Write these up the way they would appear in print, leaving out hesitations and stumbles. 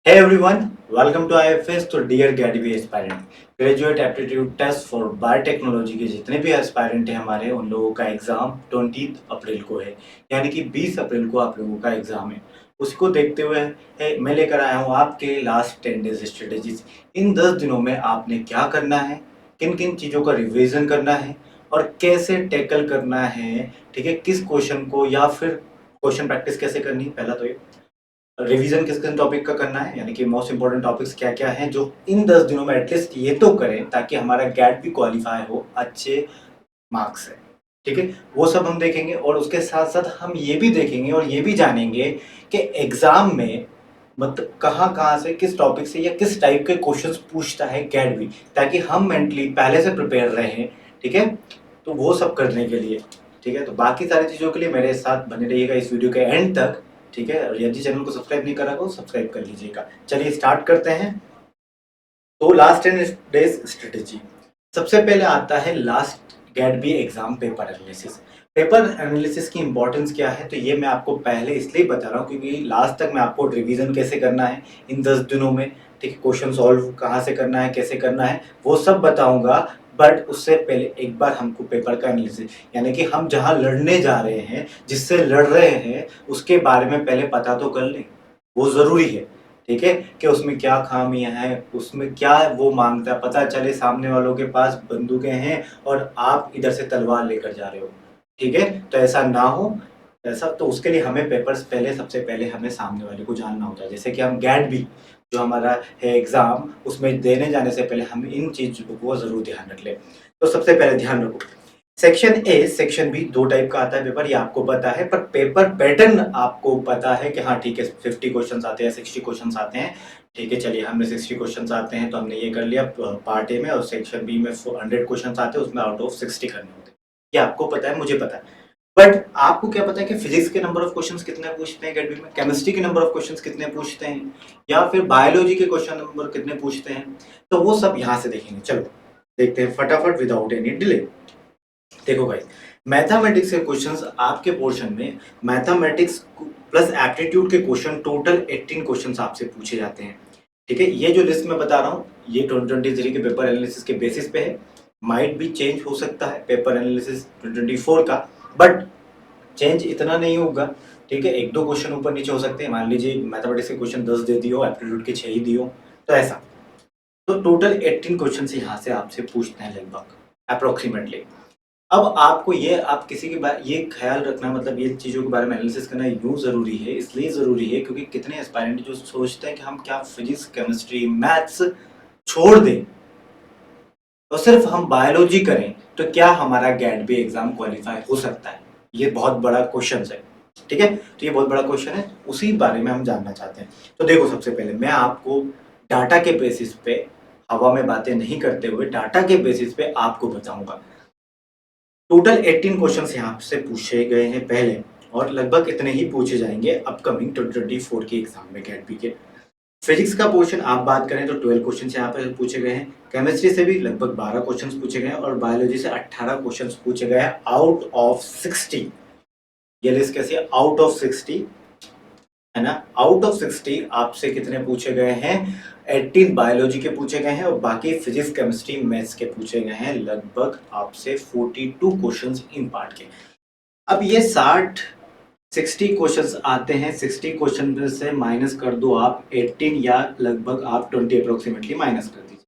Hey everyone, welcome to IFS। तो dear गैडवी aspirant, graduate aptitude test for biotechnology के जितने भी एस्पायरेंट हैं हमारे, उन लोगों का एग्जाम 20 अप्रैल को है। यानी कि 20 अप्रैल को आप लोगों का एग्जाम है। उसको देखते हुए मैं लेकर आया हूँ आपके लास्ट 10 डेज स्ट्रेटेजीज। इन 10 दिनों में आपने क्या करना है, किन किन चीज़ों का रिविजन करना है और कैसे टैकल करना है। ठीक है, किस क्वेश्चन को या फिर क्वेश्चन प्रैक्टिस कैसे करनी है, पहला तो ये रिवीजन किस किस टॉपिक का करना है, यानी कि मोस्ट इंपॉर्टेंट टॉपिक्स क्या क्या हैं जो इन 10 दिनों में एटलीस्ट ये तो करें ताकि हमारा गैट भी क्वालिफाई हो अच्छे मार्क्स से। ठीक है, वो सब हम देखेंगे और उसके साथ साथ हम ये भी देखेंगे और ये भी जानेंगे कि एग्जाम में मतलब कहाँ कहाँ से किस टॉपिक से या किस टाइप के क्वेश्चंस पूछता है गैट भी, ताकि हम मेंटली पहले से प्रिपेयर रहें। ठीक है, तो वो सब करने के लिए, ठीक है, तो बाकी सारी चीज़ों के लिए मेरे साथ बने रहिएगा इस वीडियो के एंड तक। ठीक है, और यदि चैनल को सब्सक्राइब नहीं करा तो सब्सक्राइब कर लीजिएगा। चलिए स्टार्ट करते हैं। तो लास्ट 10 डेज स्ट्रेटेजी, सबसे पहले आता है last GAT B exam paper analysis. Paper analysis की इंपॉर्टेंस क्या है, तो ये मैं आपको पहले इसलिए बता रहा हूँ क्योंकि लास्ट तक मैं आपको रिवीजन कैसे करना है इन 10 दिनों में, ठीक है, क्वेश्चन सॉल्व कहाँ से करना है, कैसे करना है, वो सब बताऊंगा। बट उससे पहले एक बार हमको पेपर का एनालिसिस, यानी कि हम जहाँ लड़ने जा रहे हैं, जिससे लड़ रहे हैं, उसके बारे में पहले पता तो कर लें, वो ज़रूरी है। ठीक है, कि उसमें क्या खामियां हैं, उसमें क्या वो मांगता है, पता चले सामने वालों के पास बंदूकें हैं और आप इधर से तलवार लेकर जा रहे हो। ठीक है, तो ऐसा ना हो। ऐसा तो उसके लिए हमें पेपर्स पहले, सबसे पहले हमें सामने वाले को जानना होता है। जैसे कि हम गैट भी जो हमारा है एग्जाम, उसमें देने जाने से पहले हम इन चीज़ों को जरूर ध्यान रख लें। तो सबसे पहले ध्यान रखो, सेक्शन ए सेक्शन बी दो टाइप का आता है पेपर, ये आपको पता है, पर पेपर पैटर्न आपको पता है कि हाँ ठीक है 50 क्वेश्चंस आते हैं, 60 क्वेश्चंस आते हैं। ठीक है, चलिए हमने 60 क्वेश्चंस आते हैं तो हमने ये कर लिया पार्ट ए में, और सेक्शन बी में 100 क्वेश्चंस आते हैं, उसमें आउट ऑफ 60 करने होते हैं। ये आपको पता है, मुझे पता है। बट आपको क्या पता है कि फिजिक्स के नंबर ऑफ क्वेश्चंस कितने पूछते हैं गेट में, केमिस्ट्री के नंबर ऑफ क्वेश्चंस कितने पूछते हैं, या फिर बायोलॉजी के क्वेश्चन नंबर कितने पूछते हैं। तो वो सब यहाँ से देखेंगे। चलो देखते हैं फटाफट विदाउट एनी डिले। देखो भाई, मैथमेटिक्स के क्वेश्चंस आपके पोर्शन में, मैथमेटिक्स प्लस एप्टीट्यूड के क्वेश्चन टोटल 18 क्वेश्चंस आपसे पूछे जाते हैं। ठीक है, ये जो लिस्ट मैं बता रहा हूँ ये 2023 के पेपर एनालिसिस के बेसिस पे है। माइट भी चेंज हो सकता है पेपर एनालिसिस 2024 का, बट चेंज इतना नहीं होगा। ठीक है, एक दो क्वेश्चन ऊपर नीचे हो सकते हैं, मान लीजिए मैथमेटिक्स के क्वेश्चन 10 दे दियो, एप्टीट्यूड के 6 ही दियो, तो ऐसा। तो टोटल 18 क्वेश्चन यहाँ से आपसे पूछते हैं लगभग अप्रोक्सीमेटली। अब आपको ये, आप किसी के बारे ये ख्याल रखना, मतलब ये चीज़ों के बारे में एनालिसिस करना यूँ ज़रूरी है, इसलिए ज़रूरी है क्योंकि कितने एस्पायरेंट जो सोचते हैं कि हम क्या फिजिक्स, केमिस्ट्री, मैथ्स छोड़ दें और सिर्फ हम बायोलॉजी करें तो क्या हमारा गैट बी एग्जाम क्वालिफाई हो सकता है। ये बहुत बड़ा क्वेश्चन है। ठीक है, तो ये बहुत बड़ा क्वेश्चन है, उसी बारे में हम जानना चाहते हैं। तो देखो, सबसे पहले मैं आपको डाटा के बेसिस पे, हवा में बातें नहीं करते हुए डाटा के बेसिस पे आपको बताऊंगा। टोटल 18 क्वेश्चंस यहाँ से पूछे गए हैं पहले, और लगभग इतने ही पूछे जाएंगे अपकमिंग 2024 के एग्जाम में गैट बी के। फिजिक्स का पोर्शन आप बात करें तो 12 क्वेश्चन यहाँ पे पूछे गए हैं, केमिस्ट्री से भी लगभग 12 क्वेश्चन पूछे गए हैं, और बायोलॉजी से 18 क्वेश्चन पूछे गए हैं आउट ऑफ 60। ये लिस्ट कैसी है, आउट ऑफ 60, है ना। आउट ऑफ 60 आपसे कितने पूछे गए हैं, 18 बायोलॉजी के पूछे गए हैं और बाकी फिजिक्स, केमिस्ट्री, मैथ्स के पूछे गए हैं लगभग आपसे 42 क्वेश्चंस इन पार्ट के। अब ये 60 क्वेश्चंस आते हैं, 60 क्वेश्चन में से माइनस कर दो आप 18 या लगभग आप 20 अप्रोक्सीमेटली माइनस कर दीजिए।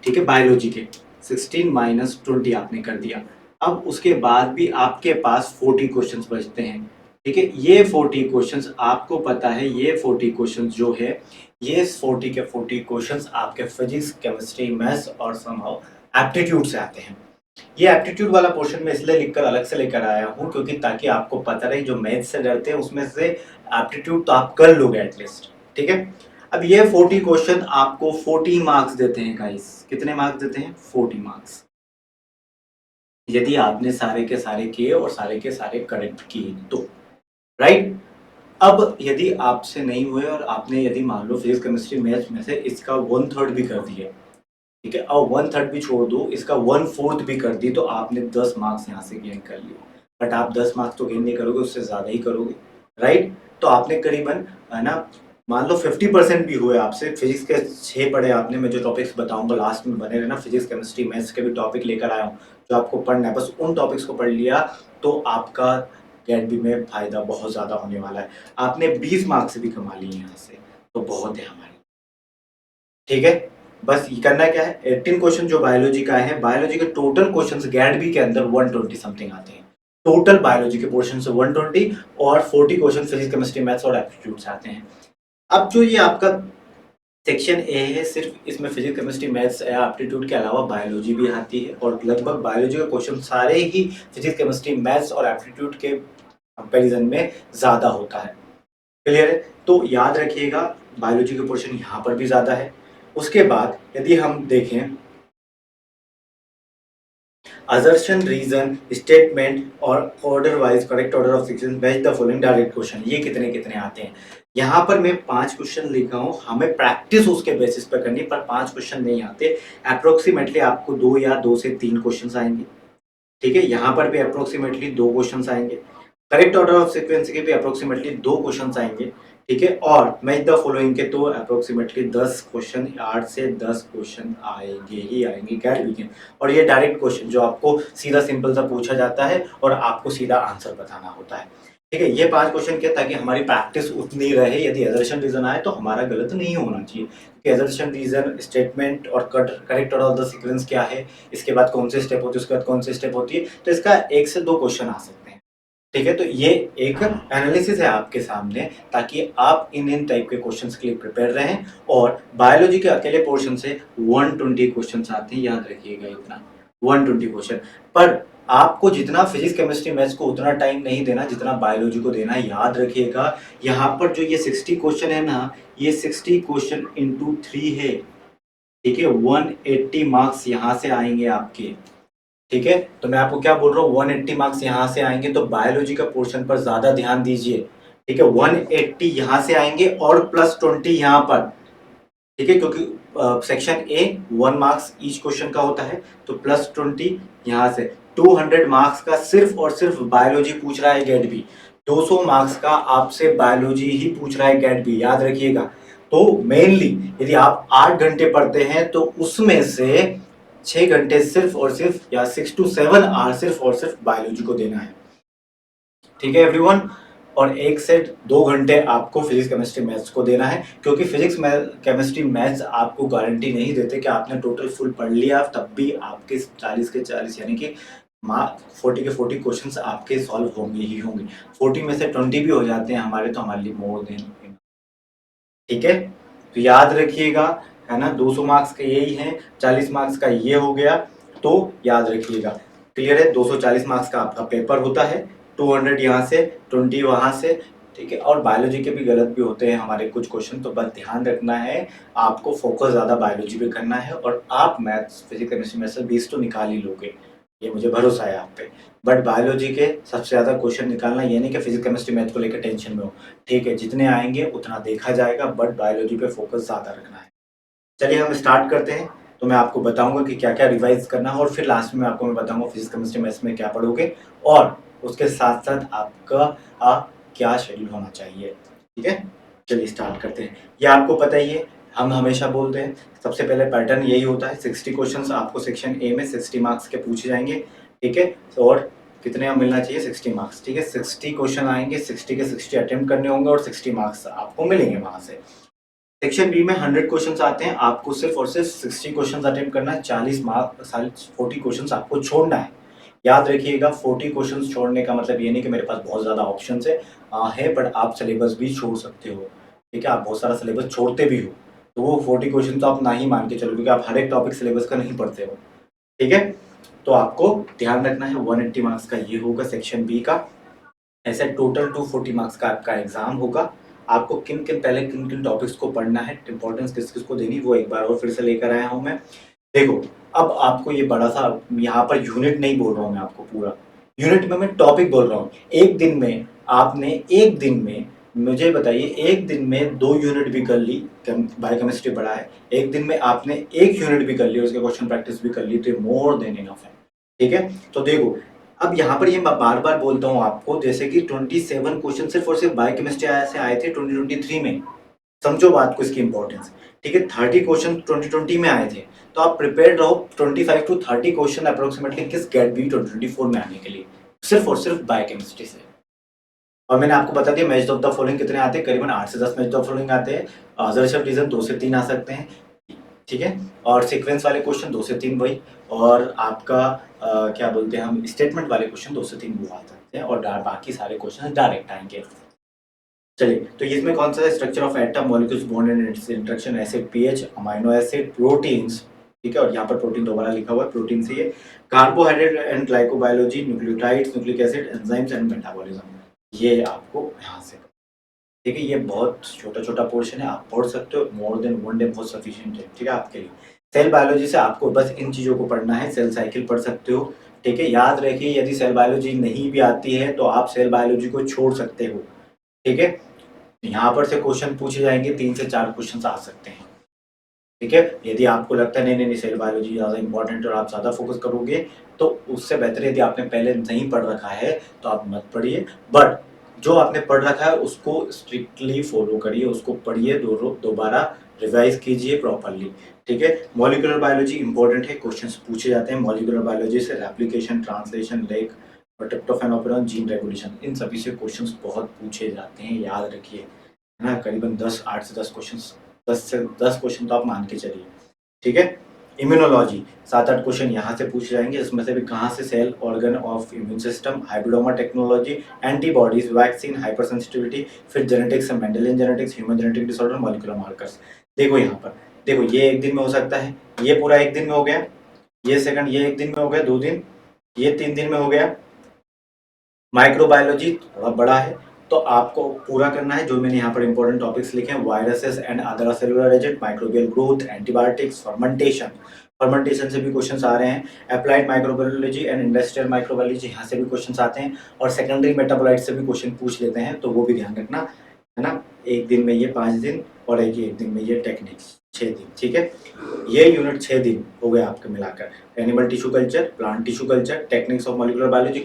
ठीक है, बायोलॉजी के 16 माइनस 20 आपने कर दिया। अब उसके बाद भी आपके पास 40 क्वेश्चंस बचते हैं। ठीक है, ये 40 क्वेश्चंस आपको पता है, ये 40 क्वेश्चंस जो है, ये 40 के 40 क्वेश्चंस आपके फिजिक्स, केमिस्ट्री, मैथ्स और समहाउ एप्टीट्यूड से आते हैं। ये एप्टीट्यूड वाला पोर्शन में इसलिए लिखकर अलग से लेकर आया हूँ क्योंकि ताकि आपको पता रहे, जो मैथ से डरते हैं उसमें से एप्टीट्यूड तो आप कर लोगे एटलीस्ट। ठीक है, अब ये 40 क्वेश्चन आपको 40 मार्क्स देते हैं गाइस। कितने मार्क्स देते हैं, 40 मार्क्स, यदि आपने सारे के सारे किए और सारे के सारे करेक्ट किए तो, राइट। अब यदि आपसे नहीं हुए और आपने यदि मान लो फिजिक्स, केमिस्ट्री, मैथ्स में से इसका 1/3 भी कर दिया, ठीक है, और 1/3 भी छोड़ दो, इसका 1/4 भी कर दी, तो आपने 10 मार्क्स यहाँ से गेन कर लिए। बट आप 10 मार्क्स तो गेन नहीं करोगे, उससे ज़्यादा ही करोगे, राइट। तो आपने करीबन, है ना, मान लो 50% भी हुए आपसे, फिजिक्स के 6 पढ़े आपने, मैं जो टॉपिक्स बताऊंगा लास्ट में बने रहना, फिजिक्स केमिस्ट्री मैथ्स के भी टॉपिक लेकर आया हूँ जो आपको पढ़ना है, बस उन टॉपिक्स को पढ़ लिया तो आपका गेट बी में फायदा बहुत ज़्यादा होने वाला है। आपने 20 मार्क्स भी कमा लिए यहाँ से, तो बहुत है हमारे, ठीक है। बस ये करना क्या है, 18 क्वेश्चन जो बायोलॉजी का है, बायोलॉजी के टोटल क्वेश्चंस गेट बी के अंदर 120 समथिंग आते हैं, टोटल बायोलॉजी के पोर्शन से 120, और 40 क्वेश्चन फिजिक्स केमिस्ट्री मैथ्स और एप्टीट्यूड से आते हैं। अब जो ये आपका सेक्शन ए है, सिर्फ इसमें फिजिक्स केमिस्ट्री मैथ्स या एप्टीट्यूड के अलावा बायोलॉजी भी आती है, और लगभग बायोलॉजी के क्वेश्चन सारे ही फिजिक्स केमिस्ट्री मैथ्स और एप्टीट्यूड के कंपैरिजन में ज़्यादा होता है। क्लियर है? तो याद रखिएगा बायोलॉजी के पोर्शन यहाँ पर भी ज़्यादा है। उसके बाद यदि हम देखें assertion, रीजन, स्टेटमेंट और order wise correct order of sequence based the following direct question, ये कितने कितने आते हैं। यहाँ पर मैं 5 क्वेश्चन लिखा हूँ, हमें प्रैक्टिस उसके बेसिस पर करनी, पर 5 क्वेश्चन नहीं आते। अप्रोक्सीमेटली आपको 2 या 2 से 3 क्वेश्चन आएंगे, ठीक है। यहाँ पर भी अप्रोक्सीमेटली 2 क्वेश्चन आएंगे। करेक्ट ऑर्डर ऑफ सीक्वेंस के भी अप्रोक्सीमेटली 2 क्वेश्चन आएंगे, ठीक है। और मैच द फॉलोइंग के तो अप्रोक्सीमेटली 10 क्वेश्चन, 8 से 10 क्वेश्चन आएंगे ही आएंगे गेट वीकेंड। और ये डायरेक्ट क्वेश्चन जो आपको सीधा सिंपल सा पूछा जाता है और आपको सीधा आंसर बताना होता है, ठीक है। ये 5 क्वेश्चन क्या, ताकि हमारी प्रैक्टिस उतनी रहे, यदि असर्शन रीजन आए तो हमारा गलत नहीं होना चाहिए, कि असर्शन रीजन, स्टेटमेंट और correct order of the sequence क्या है, इसके बाद कौन से स्टेप होती है, उसके बाद कौन से स्टेप होती है, तो इसका 1 से 2 क्वेश्चन आ सकते हैं, ठीक है। तो ये एक एनालिसिस है आपके सामने, ताकि आप इन टाइप के क्वेश्चंस के लिए प्रिपेयर रहें। और बायोलॉजी के अकेले पोर्शन से 120 क्वेश्चंस आते हैं, याद रखिएगा इतना 120 क्वेश्चन। पर आपको जितना फिजिक्स केमिस्ट्री मैथ्स को उतना टाइम नहीं देना जितना बायोलॉजी को देना है, याद रखिएगा। यहाँ पर जो ये 60 क्वेश्चन है ना, ये 60 क्वेश्चन इंटू 3 है, ठीक है। 180 मार्क्स यहाँ से आएंगे आपके, ठीक है। तो मैं आपको क्या बोल रहा हूँ, 180 मार्क्स यहाँ से आएंगे, तो बायोलॉजी का पोर्शन पर ज्यादा ध्यान दीजिए, ठीक है। 180 यहाँ से आएंगे और प्लस 20 यहाँ पर, ठीक है, क्योंकि section A 1 marks each question का होता है, तो प्लस 20 यहाँ से 200 मार्क्स का सिर्फ और सिर्फ बायोलॉजी पूछ रहा है गेट बी। 200 मार्क्स का आपसे बायोलॉजी ही पूछ रहा है गेट बी, याद रखिएगा। तो मेनली यदि आप 8 घंटे पढ़ते हैं तो उसमें से 6 घंटे सिर्फ और सिर्फ, या 6 to 7 आवर सिर्फ और सिर्फ बायोलॉजी को देना है, ठीक है एवरीवन। और 1 से 2 घंटे आपको फिजिक्स केमिस्ट्री मैथ्स को देना है, क्योंकि फिजिक्स केमिस्ट्री मैथ्स आपको गारंटी नहीं देते कि आपने टोटल फुल पढ़ लिया तब भी आपके 40 के 40 यानी कि 40 के 40 क्वेश्चंस आपके सॉल्व होंगे ही होंगे। 40 में से 20 भी हो जाते हैं हमारे, तो हमारे लिए मोर देन, ठीक है। तो याद रखिएगा, है ना, 200 मार्क्स का यही है, 40 मार्क्स का ये हो गया, तो याद रखिएगा। क्लियर है? 240 मार्क्स का आपका पेपर होता है, 200 यहाँ से, 20 वहाँ से, ठीक है। और बायोलॉजी के भी गलत भी होते हैं हमारे कुछ क्वेश्चन, तो बस ध्यान रखना है, आपको फोकस ज़्यादा बायोलॉजी पे करना है, और आप मैथ्स, फिजिक्स, केमिस्ट्री में से 20 तो निकाल ही लोगे, ये मुझे भरोसा है आप पे। बट बायोलॉजी के सबसे ज़्यादा क्वेश्चन निकालना, ये नहीं कि फिजिक्स केमिस्ट्री मैथ को लेकर टेंशन में हो, ठीक है, जितने आएंगे उतना देखा जाएगा, बट बायोलॉजी पे फोकस ज़्यादा रखना है। चलिए हम स्टार्ट करते हैं। तो मैं आपको बताऊंगा कि क्या क्या रिवाइज करना है, और फिर लास्ट में आपको मैं बताऊंगा फिजिक्स केमिस्ट्री मैथ्स में क्या पढ़ोगे, और उसके साथ साथ आपका क्या शेड्यूल होना चाहिए, ठीक है। चलिए स्टार्ट करते हैं। ये आपको पता ही है, हम हमेशा बोलते हैं सबसे पहले पैटर्न यही होता है, 60 क्वेश्चंस आपको सेक्शन ए में 60 मार्क्स के पूछे जाएंगे, ठीक है। और कितने मिलना चाहिए, 60 मार्क्स, ठीक है। 60 क्वेश्चन आएंगे, 60 के 60 अटेम्प्ट करने होंगे, और 60 मार्क्स आपको मिलेंगे वहां से। सेक्शन बी में 100 क्वेश्चंस आते हैं, आपको सिर्फ और सिर्फ 60 क्वेश्चंस अटेम्प्ट करना है, 40 मार्क 40 क्वेश्चंस आपको छोड़ना है। याद रखिएगा, 40 क्वेश्चंस छोड़ने का मतलब ये नहीं कि मेरे पास बहुत ज़्यादा ऑप्शंस है, बट आप सिलेबस भी छोड़ सकते हो, ठीक है। आप बहुत सारा सिलेबस छोड़ते भी हो, तो वो 40 क्वेश्चन तो आप ना ही मान के चलो, क्योंकि आप हर एक टॉपिक सिलेबस का नहीं पढ़ते हो, ठीक है। तो आपको ध्यान रखना है, 180 मार्क्स का ये होगा सेक्शन बी का। ऐसे टोटल 240 मार्क्स का आपका एग्जाम होगा। आपको किन किन टॉपिक्स को पढ़ना है, इंपॉर्टेंस किस किस को देनी, वो एक बार और फिर से लेकर आया हूँ मैं। देखो, अब आपको ये बड़ा सा, यहाँ पर यूनिट नहीं बोल रहा हूँ मैं आपको पूरा, यूनिट में मैं टॉपिक बोल रहा हूँ। एक दिन में आपने, एक दिन में मुझे बताइए, एक दिन में 2 यूनिट भी कर ली, बायोकेमिस्ट्री पढ़ा है, एक दिन में आपने 1 यूनिट भी कर ली, उसके क्वेश्चन प्रैक्टिस भी कर ली, तो मोर देन इनफ है, ठीक है। तो देखो, अब यहाँ पर ये मैं बार बार बोलता हूँ आपको, जैसे कि 27 क्वेश्चन सिर्फ और सिर्फ बायोकेमिस्ट्री से आए थे 2023 में, समझो बात को, इसकी इंपॉर्टेंस। ठीक है, 30 क्वेश्चन 2020 में आए थे, तो आप प्रिपेयर रहो 25 टू 30 क्वेश्चन अप्रोक्सीमेटली किस गेट बी 2024 में आने के लिए, सिर्फ और सिर्फ बायोकेमिस्ट्री से। और मैंने आपको बता दिया मैच ऑफ द फॉलोइंग कितने आते हैं, करीबन 8 से 10 मैच ऑफ फॉलोइंग आते हैं। अजरशफ रीजन 2 से 3 आ सकते हैं, ठीक है। और सीक्वेंस वाले क्वेश्चन 2 से 3 वही, और आपका क्या बोलते हैं हम, स्टेटमेंट वाले क्वेश्चन 2 से 3 वो आ सकते हैं, और बाकी सारे क्वेश्चन डायरेक्ट आएंगे। चलिए, तो इसमें कौन सा है, structure of atom, molecules, bond and interaction, acid, pH, amino acid, proteins, ठीक है, और यहाँ पर प्रोटीन दोबारा लिखा हुआ है, प्रोटीन से ये carbohydrate and glycobiology, nucleotides, nucleic acid, enzymes and metabolism, ये आपको यहाँ से, ठीक है। ये बहुत छोटा छोटा पोर्शन है, आप पढ़ सकते हो, मोर देन वन डे बहुत सफिशिएंट है, ठीक है आपके लिए। सेल बायोलॉजी से आपको बस इन चीज़ों को पढ़ना है, सेल साइकिल पढ़ सकते हो, ठीक है। याद रखिए, यदि सेल बायोलॉजी नहीं भी आती है तो आप सेल बायोलॉजी को छोड़ सकते हो, ठीक है। यहाँ पर से क्वेश्चन पूछे जाएंगे, 3 से 4 क्वेश्चन आ सकते हैं, ठीक है। यदि आपको लगता है नहीं नहीं नहीं सेल बायोलॉजी ज़्यादा इंपॉर्टेंट और आप ज़्यादा फोकस करोगे, तो उससे बेहतर यदि आपने पहले नहीं पढ़ रखा है तो आप मत पढ़िए, बट जो आपने पढ़ रखा है उसको स्ट्रिक्टली फॉलो करिए, उसको पढ़िए, दोबारा रिवाइज कीजिए प्रॉपरली, ठीक है। मॉलिक्यूलर बायोलॉजी इंपॉर्टेंट है, क्वेश्चंस पूछे जाते हैं मॉलिक्यूलर बायोलॉजी से, रेप्लिकेशन, ट्रांसलेशन, लेक और ट्रिप्टोफैन ऑपरेशन, जीन रेगुलेशन, इन सभी से क्वेश्चंस बहुत पूछे जाते हैं, याद रखिए, है ना। करीबन 8 से 10 क्वेश्चन, 10 क्वेश्चन तो आप मान के चलिए, ठीक है। इम्यूनोलॉजी 7-8 क्वेश्चन यहाँ से पूछे जाएंगे, इसमें से भी कहाँ से, cell, organ of immune system, hybridoma technology, antibodies, vaccine, hyper sensitivity, फिर genetics, mendelian genetics, human genetic disorder, molecular markers. देखो यहाँ पर, देखो ये एक दिन में हो सकता है, ये पूरा एक दिन में हो गया, ये सेकंड ये एक दिन में हो गया, 2 दिन, ये 3 दिन में हो गया। माइक्रोबायोलॉजी थोड़ा बड़ा है, तो आपको पूरा करना है, जो मैंने यहाँ पर इंपॉर्टेंट टॉपिक्स लिखे हैं, viruses and other cellular agent, microbial growth, antibiotics, fermentation, fermentation से भी क्वेश्चंस आ रहे हैं, applied microbiology and industrial microbiology, यहाँ से भी क्वेश्चंस आते हैं, और सेकेंडरी मेटाबोलाइट से भी क्वेश्चन पूछ लेते हैं, तो वो भी ध्यान रखना, है ना। एक दिन में ये 5 दिन, और एक दिन में ये टेक्निक्स 6 दिन, ठीक है। ये यूनिट 6 दिन हो गए आपके मिलाकर, animal tissue culture, plant tissue culture, techniques of molecular biology.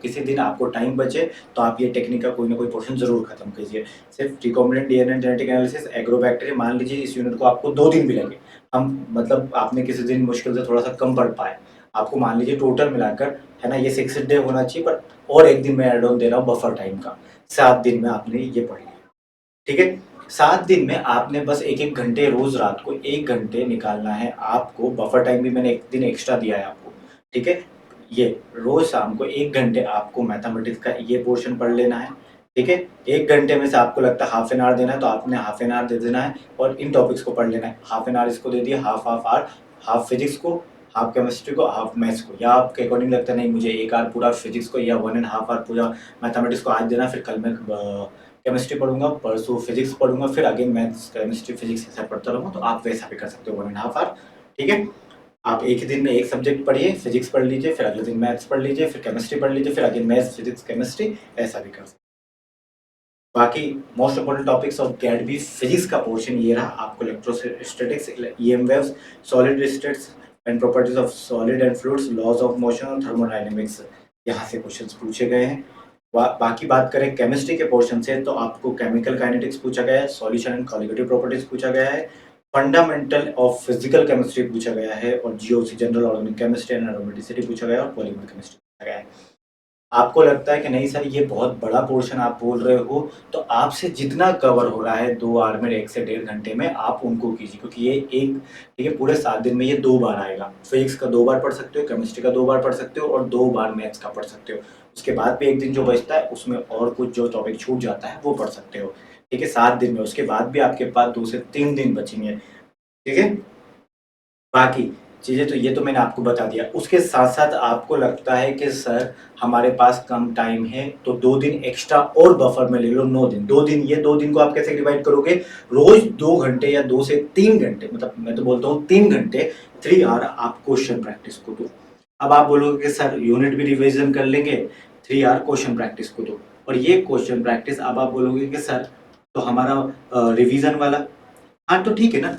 किसी दिन आपको टाइम बचे तो आप ये टेक्निक का कोई ना कोई पोर्शन जरूर खत्म कीजिए। सिर्फ रिकॉम्बिनेंट डीएनए जेनेटिक एनालिसिस, एग्रोबैक्टीरिया, मान लीजिए इस यूनिट को आपको 2 दिन भी लगे, हम मतलब आपने किसी दिन मुश्किल से थोड़ा सा कम पढ़ पाए, आपको मान लीजिए टोटल मिलाकर, है ना, ये 6 डे होना चाहिए, पर और एक दिन मैं एड ऑन दे रहा हूँ बफर टाइम का, 7 दिन में आपने ये पढ़ लिया, ठीक है। 7 दिन में आपने बस 1-1 घंटे रोज रात को 1 घंटे निकालना है आपको, बफर टाइम भी मैंने 1 दिन एक्स्ट्रा दिया है आपको, ठीक है। ये रोज शाम को 1 घंटे आपको मैथमेटिक्स का ये पोर्शन पढ़ लेना है, ठीक है। 1 घंटे में से आपको लगता है हाफ एन आवर देना है, तो आपने हाफ एन आवर दे देना है, और इन टॉपिक्स को पढ़ लेना है। हाफ एन आवर इसको दे दिया, हाफ आवर, हाफ फिजिक्स को, हाफ केमिस्ट्री को, हाफ मैथ्स को, या आपके अकॉर्डिंग लगता है नहीं मुझे 1 आवर पूरा फिजिक्स को, या 1.5 आवर पूरा मैथमेटिक्स को आज देना, फिर कल मैं केमिस्ट्री पढ़ूंगा, परसों फिजिक्स पढ़ूंगा, फिर आगे मैथ्स, केमिस्ट्री, फिजिक्स ऐसा पढ़ता रहूंगा, तो आप वैसा भी कर सकते हो 1.5 आवर, ठीक है। आप एक ही दिन में एक सब्जेक्ट पढ़िए, फिजिक्स पढ़ लीजिए, फिर अगले दिन मैथ्स पढ़ लीजिए, फिर केमिस्ट्री पढ़ लीजिए, फिर आगे मैथ्स, फिजिक्स, केमिस्ट्री, ऐसा भी कर सकते। बाकी most important topics of GAT B physics का पोर्शन ये रहा, आपको electrostatics, EM waves, solid states and properties of solid and fluids, laws of motion और थर्मोडायनेमिक्स, यहाँ से क्वेश्चंस पूछे गए हैं। बाकी बात करें केमिस्ट्री के पोर्शन से, तो आपको केमिकल काइनेटिक्स पूछा गया है, सॉल्यूशन एंड कॉलिगेटिव प्रॉपर्टीज पूछा गया है, फंडामेंटल ऑफ फिजिकल केमिस्ट्री पूछा गया है, और GOC general organic chemistry and aromaticity पूछा गया है, और पॉलीमर केमिस्ट्री पूछा गया है। आपको लगता है कि नहीं सर ये बहुत बड़ा पोर्शन आप बोल रहे हो, तो आपसे जितना कवर हो रहा है 2 आवर में, 1 से 1.5 घंटे में, आप उनको कीजिए, क्योंकि ये एक, ठीक है, पूरे 7 दिन में ये 2 बार आएगा। फिजिक्स का 2 बार पढ़ सकते हो, केमिस्ट्री का 2 बार पढ़ सकते हो, और 2 बार मैथ्स का पढ़ सकते हो। उसके बाद भी एक दिन जो बचता है उसमें और कुछ जो टॉपिक छूट जाता है वो पढ़ सकते हो, ठीक है, 7 दिन में। उसके बाद भी आपके पास 2 से 3 दिन बचेंगे, ठीक है। बाकी चीज़ें तो ये तो मैंने आपको बता दिया। उसके साथ-साथ आपको लगता है कि सर हमारे पास कम टाइम है, तो 2 दिन एक्स्ट्रा और बफर में ले लो, 9 दिन। 2 दिन, ये 2 दिन को आप कैसे डिवाइड करोगे? रोज़ 2 घंटे या 2 से 3 घंटे, मतलब मैं तो बोलता हूँ 3 घंटे, 3 आवर आप क्वेश्चन प्रैक्टिस को दो। अब आप बोलोगे कि सर यूनिट भी रिवीजन कर लेंगे, 3 आवर क्वेश्चन प्रैक्टिस को दो। और ये क्वेश्चन प्रैक्टिस, अब आप बोलोगे कि सर तो हमारा रिवीजन वाला, हाँ तो ठीक है ना,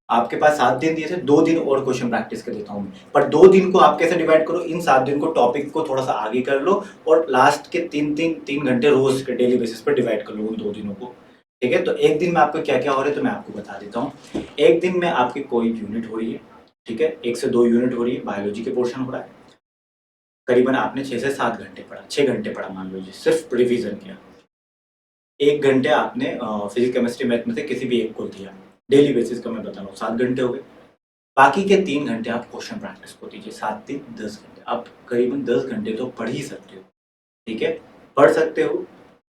आपके पास 7 दिन दिए थे, 2 दिन और क्वेश्चन प्रैक्टिस कर देता हूँ, पर 2 दिन को आप कैसे डिवाइड करो, इन 7 दिन को टॉपिक को थोड़ा सा आगे कर लो, और लास्ट के 3 घंटे रोज के डेली बेसिस पर डिवाइड कर लो उन 2 दिनों को, ठीक है, तो एक दिन में आपको क्या क्या हो रहा है तो मैं आपको बता देता हूँ। एक दिन में आपकी कोई यूनिट हो रही है, ठीक है, 1 से 2 यूनिट हो रही है, बायोलॉजी के पोर्शन हो रहा है, करीबन आपने 6 से 7 घंटे पढ़ा, 6 घंटे पढ़ा मान लीजिए, सिर्फ रिवीजन किया। 1 घंटे आपने फिजिक्स केमिस्ट्री मैथ में से किसी भी एक को दिया, डेली बेसिस का मैं बता रहा हूँ, 7 घंटे हो गए। बाकी के 3 घंटे आप क्वेश्चन प्रैक्टिस को दीजिए, 7 3 10 घंटे, आप करीबन 10 घंटे तो पढ़ ही सकते हो, ठीक है, पढ़ सकते हो।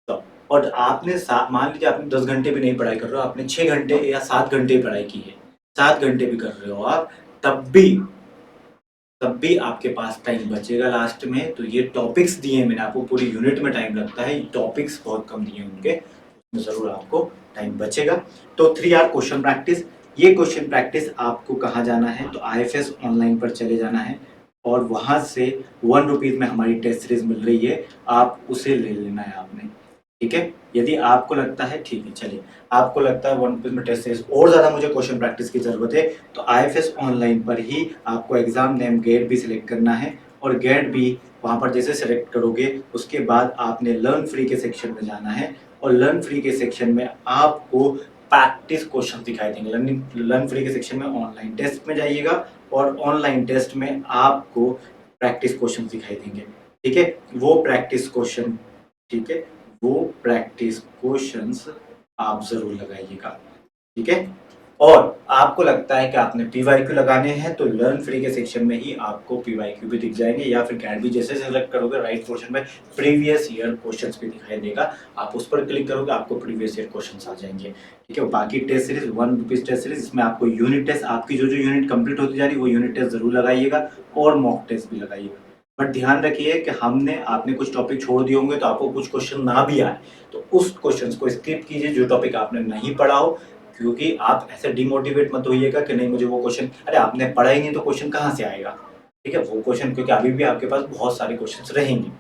तो और आपने मान लीजिए आपने 10 घंटे भी नहीं पढ़ाई कर रहे हो, आपने 6 घंटे या 7 घंटे पढ़ाई की है, 7 घंटे भी कर रहे हो आप, तब भी आपके पास टाइम बचेगा लास्ट में। तो ये टॉपिक्स दिए हैं मैंने आपको, पूरी यूनिट में टाइम लगता है, टॉपिक्स बहुत कम दिए हैं उनके, उसमें जरूर आपको टाइम बचेगा। तो 3 आवर क्वेश्चन प्रैक्टिस, ये क्वेश्चन प्रैक्टिस आपको कहाँ जाना है तो IFS ऑनलाइन पर चले जाना है और वहां से 1 रुपीज में हमारी टेस्ट सीरीज मिल रही है, आप उसे ले लेना है आपने, ठीक है। यदि आपको लगता है ठीक है, चलिए आपको लगता है 1 रुपीज में टेस्ट सीरीज और ज्यादा मुझे क्वेश्चन प्रैक्टिस की जरूरत है, तो IFS ऑनलाइन पर ही आपको एग्जाम नेम गेट भी सिलेक्ट करना है और गेट भी वहां पर जैसे सिलेक्ट करोगे उसके बाद आपने लर्न फ्री के सेक्शन में जाना है और लर्न फ्री के सेक्शन में आपको प्रैक्टिस क्वेश्चन दिखाई देंगे। लर्न फ्री के सेक्शन में ऑनलाइन टेस्ट में जाइएगा और ऑनलाइन टेस्ट में आपको प्रैक्टिस क्वेश्चन दिखाई देंगे, ठीक है। वो प्रैक्टिस क्वेश्चन, ठीक है, वो प्रैक्टिस क्वेश्चंस आप जरूर लगाइएगा, ठीक है। और आपको लगता है कि आपने पीवाईक्यू लगाने हैं तो लर्न फ्री के सेक्शन में ही आपको पीवाईक्यू भी दिख जाएंगे या फिर कैट भी जैसे सेलेक्ट करोगे राइट पोर्शन में प्रीवियस ईयर क्वेश्चंस भी दिखाई देगा, आप उस पर क्लिक करोगे आपको प्रीवियस ईयर क्वेश्चंस आ जाएंगे, ठीक है। बाकी test series 1 rupees test series, इसमें आपको यूनिट टेस्ट, आपकी जो यूनिट कंप्लीट होती जा रही है वो यूनिट टेस्ट जरूर लगाइएगा और मॉक टेस्ट भी लगाइएगा। बट ध्यान रखिए कि आपने कुछ टॉपिक छोड़ दिए होंगे तो आपको कुछ क्वेश्चन ना भी आए तो उस क्वेश्चंस को स्किप कीजिए जो टॉपिक आपने नहीं पढ़ा हो, क्योंकि आप ऐसे डिमोटिवेट मत होइएगा कि नहीं मुझे वो क्वेश्चन, अरे आपने पढ़ा ही नहीं तो क्वेश्चन कहाँ से आएगा, ठीक है। वो क्वेश्चन क्योंकि अभी भी आपके पास बहुत सारे क्वेश्चन रहेंगे,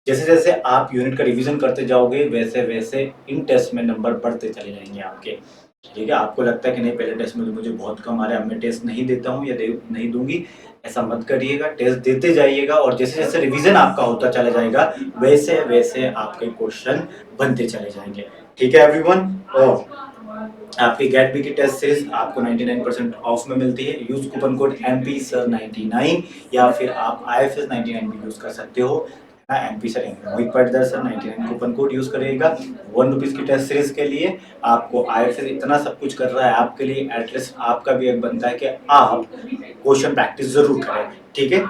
जैसे जैसे आप यूनिट का रिवीजन करते जाओगे वैसे वैसे इन टेस्ट में नंबर बढ़ते चले जाएंगे आपके, ठीक है। आपको लगता है कि नहीं पहले टेस्ट में तो मुझे बहुत कम आ रहा है, अब मैं टेस्ट नहीं देता हूँ या नहीं दूंगी, ऐसा मत करिएगा, टेस्ट देते जाइएगा और जैसे जैसे रिवीजन आपका होता चला जाएगा वैसे वैसे आपके क्वेश्चन बनते चले जाएंगे, ठीक है एवरीवन। और आपकी गेट बी की टेस्ट सीरीज आपको 99% ऑफ में मिलती है, use coupon code MP sir 99 या फिर आप IFS 99 भी यूज कर सकते हो, MP sir Mohit Patidar sir 99 coupon code use करिएगा 1 रुपीज की टेस्ट सीरीज के लिए। आपको IFS इतना सब कुछ कर रहा है आपके लिए, एटलीस्ट आपका भी एक बनता है कि आप क्वेश्चन प्रैक्टिस जरूर करें, ठीक है।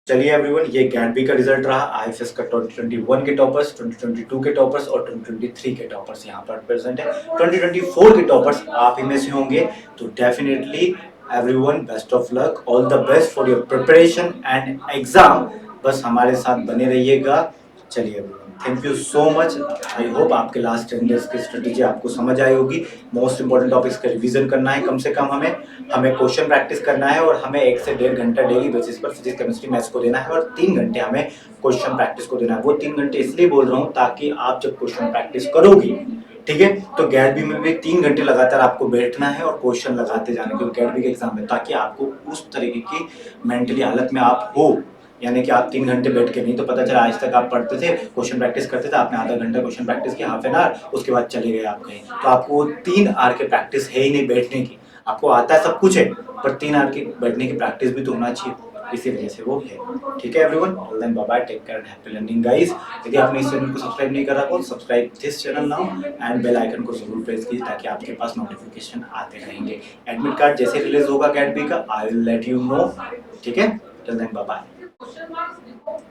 चलिए एवरीवन, ये गैट का रिजल्ट रहा IFS का 2021 के टॉपर्स, 2022 के टॉपर्स और 2023 के टॉपर्स यहाँ पर प्रेजेंट है। 2024 के टॉपर्स आप ही में से होंगे, तो definitely everyone best of luck, all the best for your preparation and exam, बस हमारे साथ बने रहिएगा। चलिए everyone, thank you so much, I hope आपके लास्ट 10 डेज की स्ट्रेटेजी आपको समझ आई होगी। मोस्ट इंपॉर्टेंट टॉपिक्स का रिवीजन करना है, कम से कम हमें क्वेश्चन प्रैक्टिस करना है और हमें 1 से 1.5 घंटा डेली बेसिस पर फिजिक्स केमिस्ट्री मैथ्स को देना है और 3 घंटे हमें क्वेश्चन प्रैक्टिस को देना है। वो 3 घंटे इसलिए बोल रहा हूँ ताकि आप जब क्वेश्चन प्रैक्टिस करोगी, ठीक है, तो गैट बी में भी 3 घंटे लगातार आपको बैठना है और क्वेश्चन लगाते जाने के गैट बी के एग्जाम में, ताकि आपको उस तरीके की मेंटली हालत में आप हो, यानी कि आप 3 घंटे बैठ के नहीं, तो पता चला आज तक आप पढ़ते थे क्वेश्चन प्रैक्टिस करते थे, आपने आधा घंटा क्वेश्चन प्रैक्टिस किया, हाफ एन आवर, उसके बाद चले गए आप कहीं, तो आपको 3 आवर की प्रैक्टिस है ही नहीं बैठने की, आपको आता है सब कुछ है पर 3 आवर की बैठने की प्रैक्टिस भी तो होना चाहिए, इसी वजह से वो है, ठीक है everyone. All then bye bye, take care and happy learning guys. यदि आपने इस चैनल को सब्सक्राइब नहीं करा तो subscribe this channel now and bell icon को जरूर प्रेस कीजिए ताकि आपके पास नोटिफिकेशन आते रहेंगे। एडमिट कार्ड जैसे रिलीज होगा गैट बी का, I will let you know, ठीक है। Till then bye bye.